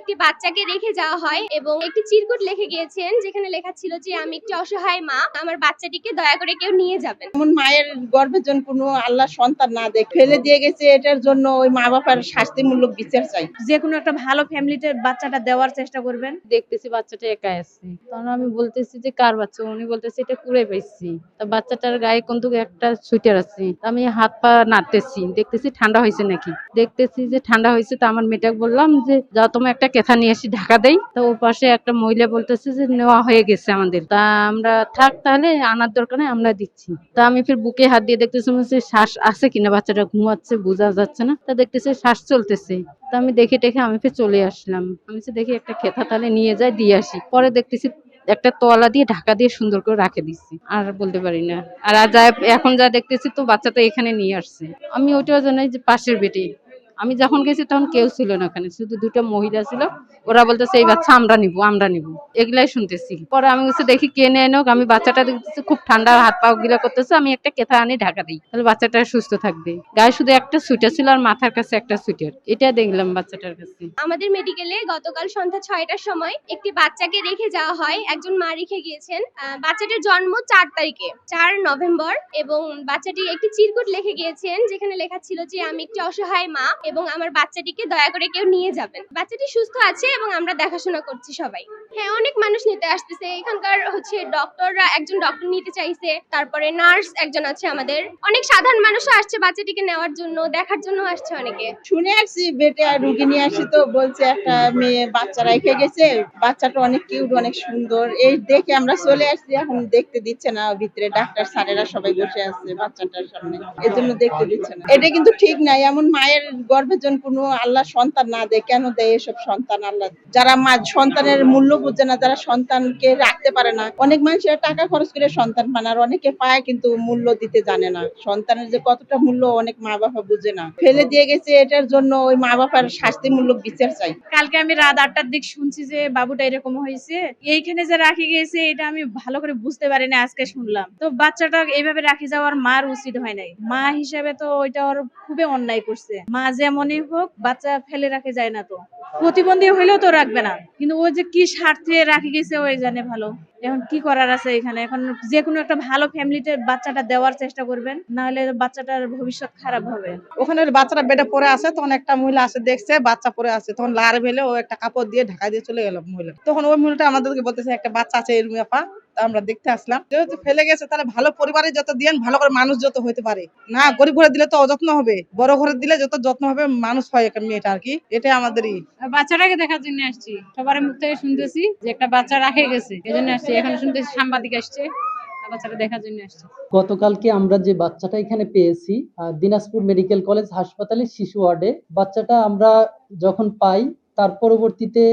একটি বাচ্চাকে রেখে যাওয়া হয় এবং একটি চিরকুট লিখে গিয়েছেন যেখানে লেখা ছিল যে আমি একটি অসহায় মা, আমার বাচ্চাটিকে দয়া করে কেউ নিয়ে যাবেন। এমন মায়ের গর্ভের জন্য কোনো আল্লাহ সন্তান না দেখ ফেলে দিয়ে গেছে, এটার জন্য ওই মা বাবার শাস্তিমূলক বিচার চাই। যে কোনো একটা ভালো ফ্যামিলিতে বাচ্চাটা দেওয়ার চেষ্টা করবেন। দেখতেছি বাচ্চাটা একা আছে, তখন আমি বলতেছি যে কার বাচ্চা, উনি বলতেছে এটা কুড়ে পাইছি। তা বাচ্চাটার গায়ে কিন্তু একটা সুইটার আছে, আমি হাত পা নাড়তেছি, দেখতেছি ঠান্ডা হয়েছে নাকি, দেখতেছি যে ঠান্ডা হয়েছে। তো আমার মেয়েটাকে বললাম যে যাও তোমার একটা কেথা নিয়ে আসি ঢাকা দেই। তো ও পাশে একটা মহিলা বলতেছে যে নেওয়া হয়ে গেছে আমাদের, তা আমরা থাক তাহলে আনার দরকার নেই, আমরা দিচ্ছি। তা আমি ফির বুকে হাত দিয়ে দেখতেছি শ্বাস আছে কিনা, বাচ্চাটা ঘুমাচ্ছে বোঝা যাচ্ছে না, তা দেখতেছি শ্বাস চলতেছে। তা আমি দেখে টেখে আমি ফির চলে আসলাম, আমি দেখি একটা খেতা তাহলে নিয়ে যাই দিয়ে আসি। পরে দেখতেছি একটা তোয়ালা দিয়ে ঢাকা দিয়ে সুন্দর করে রাখে দিচ্ছি, আর বলতে পারি না। আর এখন যা দেখতেছি তো বাচ্চা তো এখানে নিয়ে আসছে। আমি ওইটাও জানাই যে পাশের বেটে, আমি যখন গেছি তখন কেউ ছিল না ওখানে, শুধু দুটো মহিলা ছিল। ওরা বলতেছে এই বাচ্চা আমরা নিবো, এগুলাই শুনতেছি। পরে আমি বলছি দেখি কে নেয় নোক, আমি বাচ্চাটা দেখতেছি খুব ঠান্ডা, হাত পা গিলা করতেছে, আমি একটা কেথা আনি ঢাকা দিই, তাহলে বাচ্চাটা সুস্থ থাকবে। গায়ে শুধু একটা সুইটার ছিল আর মাথার কাছে একটা সুইটার, এটা দেখলাম বাচ্চাটার কাছে। আমাদের মেডিকেলে গতকাল সন্ধ্যা 6টার সময় একটি বাচ্চাকে রেখে যাওয়া হয়, একজন মা রেখে গিয়েছেন। বাচ্চাটির জন্ম 4 তারিখে, 4 নভেম্বর, এবং বাচ্চাটি একটি চিরকুট লিখে গিয়েছেন যেখানে লেখা ছিল যে আমি একটি অসহায় মা এবং আমার বাচ্চাটিকে দয়া করে কেউ নিয়ে যাবেন। বাচ্চাটি সুস্থ আছে এবং আমরা দেখাশোনা করছি সবাই। হ্যাঁ, অনেক মানুষ নিতে আসতেছে এখানকার, ডক্টররা, একজন ডক্টর নিতে চাইছে, তারপরে নার্স একজন আছে আমাদের, অনেক সাধারণ মানুষও আসছে বাচ্চাটিকে নেওয়ার জন্য, দেখার জন্য আসছে অনেকে। শুনে আসছি বেটে রুগী নিয়ে আসি, তো বলছে একটা মেয়ে বাচ্চা রেখে গেছে, বাচ্চাটা অনেক কিউট, অনেক সুন্দর, এই দেখে আমরা চলে আসছি। এখন দেখতে দিচ্ছে না, ভিতরে ডাক্তার স্যারেরা সবাই বসে আছে বাচ্চাটার সামনে, এর জন্য দেখতে দিচ্ছে না। এটা কিন্তু ঠিক নাই, এমন মায়ের গর্ভের জন্য কোনো আল্লাহ সন্তান না দেয়। কেন দেয় এসব সন্তান? আল্লাহ যারা মা সন্তানের মূল্য বুঝে না, যারা সন্তানকে রাখতে পারে না, অনেক মানুষের টাকা খরচ করে সন্তান পায়, আর অনেকে পায় কিন্তু মূল্য দিতে জানে না। সন্তানের যে কতটা মূল্য অনেক মা বাবা বুঝে না, ফেলে দিয়ে গেছে, এটার জন্য ওই মা বাবার শাস্তিমূলক বিচার চাই। কালকে আমি রাত 8টার দিক শুনছি যে বাবুটা এরকম হয়েছে, এইখানে যে রাখি গেছে এটা আমি ভালো করে বুঝতে পারি না, আজকে শুনলাম। তো বাচ্চাটা এইভাবে রাখি যাওয়ার মার উচিত হয় নাই, মা হিসাবে তো ওইটা ওর খুবই অন্যায় করছে। মা যেমনই হোক বাচ্চা ফেলে রাখে যায় না, তো প্রতিবন্ধী হইলেও তো রাখবে না, কিন্তু ও যে কি স্বার্থে রাখি গেছে ওই জানে ভালো। এখন কি করার আছে এখানে? এখন যে কোনো একটা ভালো ফ্যামিলিতে বাচ্চাটা দেওয়ার চেষ্টা করবেন, না হলে বাচ্চাটার ভবিষ্যৎ খারাপ হবে। ওখানে বাচ্চাটা বেডে পড়ে আছে, তখন একটা মহিলা আসে দেখছে বাচ্চা পড়ে আছে, তখন লার ভেলে ও একটা কাপড় দিয়ে ঢাকা দিয়ে চলে গেল মহিলা। তখন ওই মহিলাটা আমাদেরকে বলতেছে একটা বাচ্চা আছে এই রুমে আপা, আমরা দেখতে আসলাম। যেহেতু ফেলে গেছে তাহলে ভালো পরিবারে যত দিয়েন, ভালো করে মানুষ যত হইতে পারে না। গরিব ঘরে দিলে তো অযত্ন হবে, বড় ঘরে দিলে যত যত্ন হবে মানুষ হয় একটা মেয়েটা আর কি। এটাই আমাদেরই। বাচ্চাটাকে দেখার জন্য আসছি, সবার মুখ থেকে শুনতেছি যে একটা বাচ্চা রাখে গেছে, এই জন্য আসছি। এখানে শুনতেছি সাংবাদিক আসছে, বাচ্চাটা দেখার জন্য আসছে। গতকালকে আমরা যে বাচ্চাটা এখানে পেয়েছি দিনাজপুর মেডিকেল কলেজ হাসপাতালের শিশু ওয়ার্ডে, বাচ্চাটা আমরা যখন পাই তার পরবর্তীতে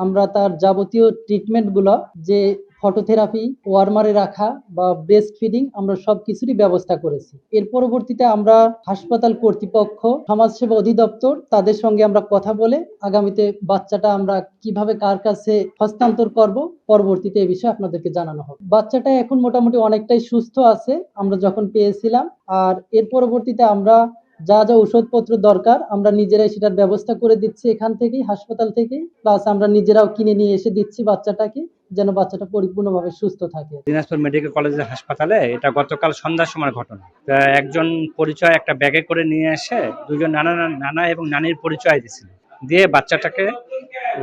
আমরা তার যাবতীয় ট্রিটমেন্ট গুলো, যে ফটোথেরাপি, ওয়ার্মারে রাখা বা ব্রেস্ট ফিডিং, আমরা সবকিছুরই ব্যবস্থা করেছি। এর পরবর্তীতে আমরা হাসপাতাল কর্তৃপক্ষ, সমাজসেবা অধিদপ্তর, তাদের সঙ্গে আমরা কথা বলে আগামীতে বাচ্চাটা আমরা কিভাবে কার কাছে হস্তান্তর করব, পরবর্তীতে এই বিষয়ে আপনাদেরকে জানানো হবে। বাচ্চাটা এখন মোটামুটি অনেকটাই সুস্থ আছে আমরা যখন পেয়েছিলাম। আর এর পরবর্তীতে আমরা যা যা ওষুধপত্র দরকার আমরা নিজেরাই সেটার ব্যবস্থা করে দিচ্ছি এখান থেকেই, হাসপাতাল থেকেই, প্লাস আমরা নিজেরাও কিনে নিয়ে এসে দিচ্ছি বাচ্চাটাকে, যেন বাচ্চাটা পরিপূর্ণভাবে সুস্থ থাকে। দিনাজপুর মেডিকেল কলেজের হাসপাতালে এটা গতকাল সন্ধ্যার সময় ঘটনা। একজন পরিচয় একটা ব্যাগে করে নিয়ে এসে দুজন নানা এবং নানির পরিচয় দিয়েছিল, দিয়ে বাচ্চাটাকে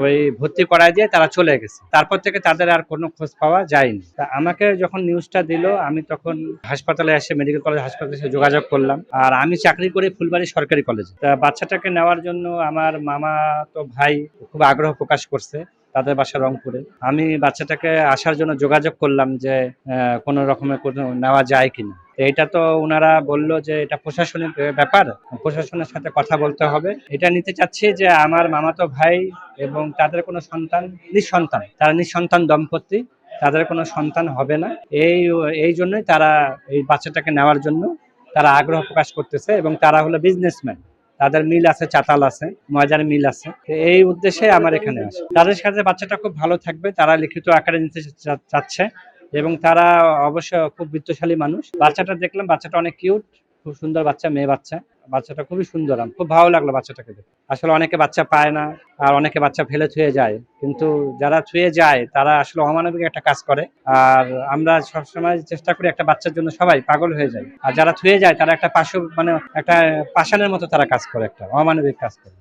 ওই ভর্তি করায় দিয়ে তারা চলে গেছে। তারপর থেকে তাদের আর কোনো খোঁজ পাওয়া যায়নি। তা আমাকে যখন নিউজটা দিল, আমি তখন হাসপাতালে এসে, মেডিকেল কলেজ হাসপাতালে এসে যোগাযোগ করলাম। আর আমি চাকরি করি ফুলবাড়ি সরকারি কলেজে। তা বাচ্চাটাকে নেওয়ার জন্য আমার মামা তো ভাই খুব আগ্রহ প্রকাশ করছে, তাদের বাসা রংপুরে। আমি বাচ্চাটাকে আসার জন্য যোগাযোগ করলাম যে কোনো রকমের কোনো নেওয়া যায় কিনা। এটা তো ওনারা বললো যে এটা প্রশাসনিক ব্যাপার, প্রশাসনের সাথে কথা বলতে হবে। এটা নিতে চাচ্ছি যে আমার মামাতো ভাই এবং তাদের কোনো সন্তান, নিঃসন্তান, তারা নিঃসন্তান দম্পতি, তাদের কোনো সন্তান হবে না। এই জন্যই তারা এই বাচ্চাটাকে নেওয়ার জন্য তারা আগ্রহ প্রকাশ করতেছে, এবং তারা হলো বিজনেসম্যান, তাদের মিল আছে, চাতাল আছে, ময়দার মিল আছে। এই উদ্দেশ্যে আমার এখানে আসে। তাদের সাথে বাচ্চাটা খুব ভালো থাকবে, তারা লিখিত আকারে নিতে চাচ্ছে, এবং তারা অবশ্য খুব বিত্তশালী মানুষ। বাচ্চাটা দেখলাম, বাচ্চাটা অনেক কিউট, খুব সুন্দর বাচ্চা, মেয়ে বাচ্চা। বাচ্চাটা খুবই সুন্দর, আমার খুব ভালো লাগলো বাচ্চাটাকে দেখে। আসলে অনেকে বাচ্চা পায় না, আর অনেকে বাচ্চা ফেলে থুয়ে যায়, কিন্তু যারা থুয়ে যায় তারা আসলে অমানবিক একটা কাজ করে। আর আমরা সবসময় চেষ্টা করি একটা বাচ্চার জন্য, সবাই পাগল হয়ে যায়। আর যারা থুয়ে যায় তারা একটা একটা পাষাণের মতো তারা কাজ করে, একটা অমানবিক কাজ করে।